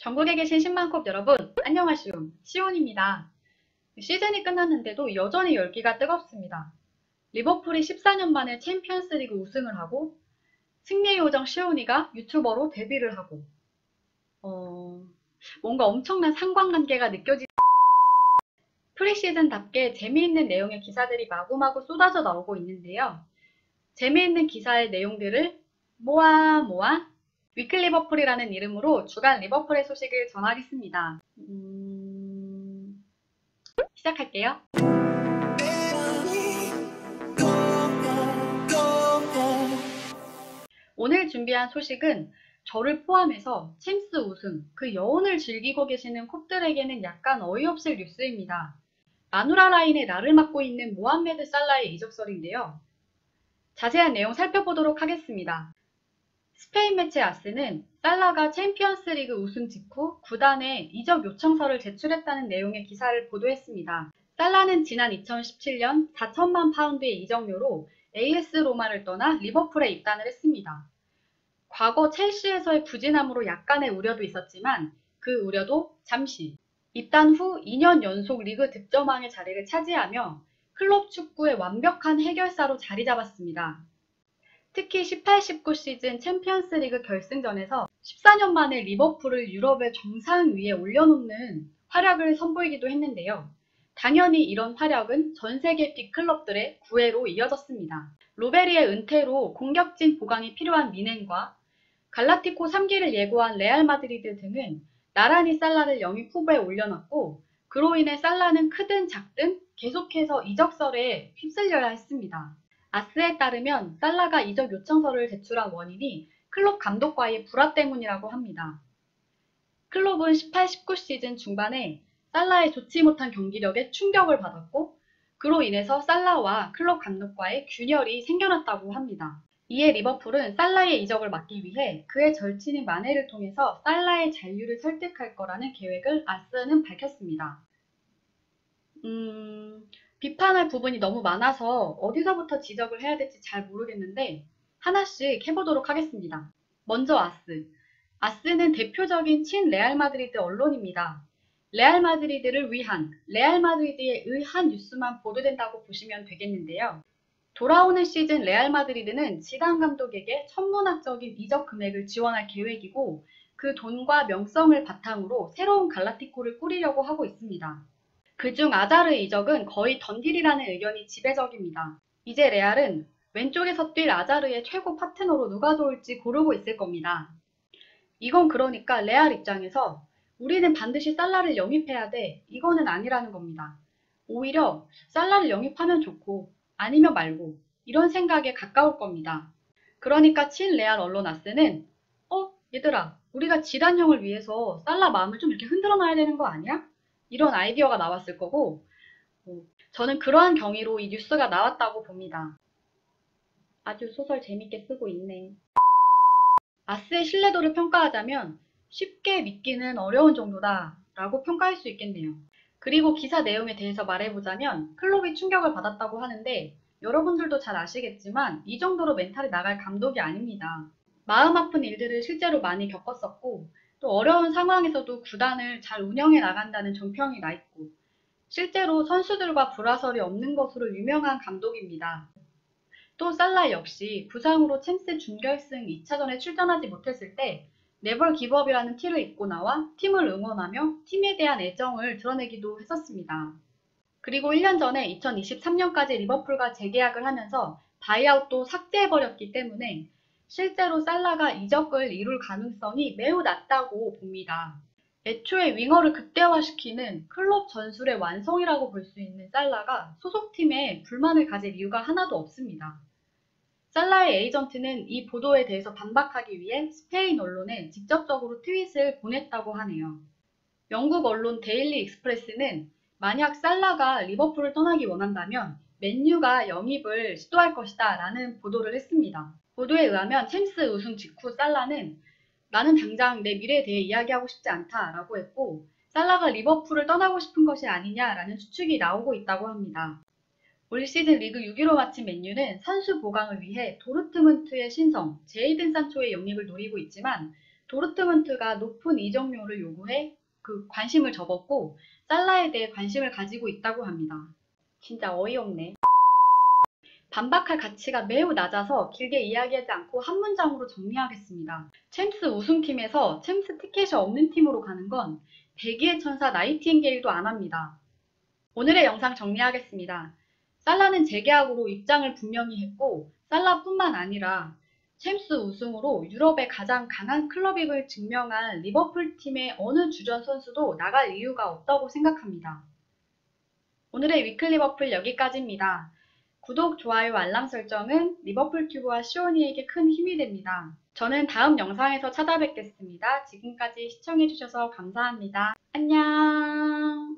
전국에 계신 신만컵 여러분, 안녕하시오. 시온입니다. 시즌이 끝났는데도 여전히 열기가 뜨겁습니다. 리버풀이 14년 만에 챔피언스리그 우승을 하고 승리의 요정 시온이가 유튜버로 데뷔를 하고 뭔가 엄청난 상관관계가 프리시즌답게 재미있는 내용의 기사들이 마구마구 쏟아져 나오고 있는데요. 재미있는 기사의 내용들을 모아 위클 리버풀이라는 이름으로 주간 리버풀의 소식을 전하겠습니다. 시작할게요. 오늘 준비한 소식은 저를 포함해서 챔스 우승, 그 여운을 즐기고 계시는 콥들에게는 약간 어이없을 뉴스입니다. 마누라 라인의 나를 맡고 있는 모하메드 살라의 이적설인데요. 자세한 내용 살펴보도록 하겠습니다. 스페인 매체 아스는 살라가 챔피언스리그 우승 직후 구단에 이적 요청서를 제출했다는 내용의 기사를 보도했습니다. 살라는 지난 2017년 4천만 파운드의 이적료로 AS 로마를 떠나 리버풀에 입단을 했습니다. 과거 첼시에서의 부진함으로 약간의 우려도 있었지만 그 우려도 잠시. 입단 후 2년 연속 리그 득점왕의 자리를 차지하며 클럽 축구의 완벽한 해결사로 자리 잡았습니다. 특히 18-19 시즌 챔피언스리그 결승전에서 14년 만에 리버풀을 유럽의 정상 위에 올려놓는 활약을 선보이기도 했는데요. 당연히 이런 활약은 전세계 빅클럽들의 구애로 이어졌습니다. 로베리의 은퇴로 공격진 보강이 필요한 미넨과 갈라티코 3기를 예고한 레알 마드리드 등은 나란히 살라를 영입 후보에 올려놨고 그로 인해 살라는 크든 작든 계속해서 이적설에 휩쓸려야 했습니다. 아스에 따르면 살라가 이적 요청서를 제출한 원인이 클럽 감독과의 불화 때문이라고 합니다. 클럽은 18-19 시즌 중반에 살라의 좋지 못한 경기력에 충격을 받았고 그로 인해서 살라와 클럽 감독과의 균열이 생겨났다고 합니다. 이에 리버풀은 살라의 이적을 막기 위해 그의 절친인 마네를 통해서 살라의 잔류를 설득할 거라는 계획을 아스는 밝혔습니다. 비판할 부분이 너무 많아서 어디서부터 지적을 해야 될지 잘 모르겠는데 하나씩 해보도록 하겠습니다. 먼저 아스. 아스는 대표적인 친 레알 마드리드 언론입니다. 레알 마드리드를 위한, 레알 마드리드에 의한 뉴스만 보도된다고 보시면 되겠는데요. 돌아오는 시즌 레알 마드리드는 지단 감독에게 천문학적인 이적 금액을 지원할 계획이고 그 돈과 명성을 바탕으로 새로운 갈라티코를 꾸리려고 하고 있습니다. 그중 아자르 이적은 거의 던딜이라는 의견이 지배적입니다. 이제 레알은 왼쪽에서 뛸 아자르의 최고 파트너로 누가 좋을지 고르고 있을 겁니다. 이건 그러니까 레알 입장에서 우리는 반드시 살라를 영입해야 돼. 이거는 아니라는 겁니다. 오히려 살라를 영입하면 좋고 아니면 말고 이런 생각에 가까울 겁니다. 그러니까 친 레알 언론 아스는 얘들아 우리가 지단형을 위해서 살라 마음을 좀 이렇게 흔들어 놔야 되는 거 아니야? 이런 아이디어가 나왔을 거고 저는 그러한 경위로 이 뉴스가 나왔다고 봅니다. 아주 소설 재밌게 쓰고 있네. 아스의 신뢰도를 평가하자면 쉽게 믿기는 어려운 정도다 라고 평가할 수 있겠네요. 그리고 기사 내용에 대해서 말해보자면 클럽이 충격을 받았다고 하는데 여러분들도 잘 아시겠지만 이 정도로 멘탈이 나갈 감독이 아닙니다. 마음 아픈 일들을 실제로 많이 겪었었고 또 어려운 상황에서도 구단을 잘 운영해 나간다는 정평이 나 있고 실제로 선수들과 불화설이 없는 것으로 유명한 감독입니다. 또 살라 역시 부상으로 챔스 준결승 2차전에 출전하지 못했을 때 네벌 기브업이라는 티를 입고 나와 팀을 응원하며 팀에 대한 애정을 드러내기도 했었습니다. 그리고 1년 전에 2023년까지 리버풀과 재계약을 하면서 바이아웃도 삭제해버렸기 때문에 실제로 살라가 이적을 이룰 가능성이 매우 낮다고 봅니다. 애초에 윙어를 극대화시키는 클럽 전술의 완성이라고 볼 수 있는 살라가 소속팀에 불만을 가질 이유가 하나도 없습니다. 살라의 에이전트는 이 보도에 대해서 반박하기 위해 스페인 언론에 직접적으로 트윗을 보냈다고 하네요. 영국 언론 데일리 익스프레스는 만약 살라가 리버풀을 떠나기 원한다면 맨유가 영입을 시도할 것이다 라는 보도를 했습니다. 보도에 의하면 챔스 우승 직후 살라는 나는 당장 내 미래에 대해 이야기하고 싶지 않다 라고 했고 살라가 리버풀을 떠나고 싶은 것이 아니냐라는 추측이 나오고 있다고 합니다. 올 시즌 리그 6위로 마친 맨유는 선수 보강을 위해 도르트문트의 신성 제이든 산초의 영입을 노리고 있지만 도르트문트가 높은 이적료를 요구해 관심을 접었고 살라에 대해 관심을 가지고 있다고 합니다. 진짜 어이없네. 반박할 가치가 매우 낮아서 길게 이야기하지 않고 한 문장으로 정리하겠습니다. 챔스 우승팀에서 챔스 티켓이 없는 팀으로 가는 건 백의의 천사 나이팅게일도 안 합니다. 오늘의 영상 정리하겠습니다. 살라는 재계약으로 입장을 분명히 했고 살라뿐만 아니라 챔스 우승으로 유럽의 가장 강한 클럽임을 증명한 리버풀 팀의 어느 주전 선수도 나갈 이유가 없다고 생각합니다. 오늘의 위클 리버풀 여기까지입니다. 구독, 좋아요, 알람 설정은 리버풀 튜브와 시온이에게 큰 힘이 됩니다. 저는 다음 영상에서 찾아뵙겠습니다. 지금까지 시청해주셔서 감사합니다. 안녕.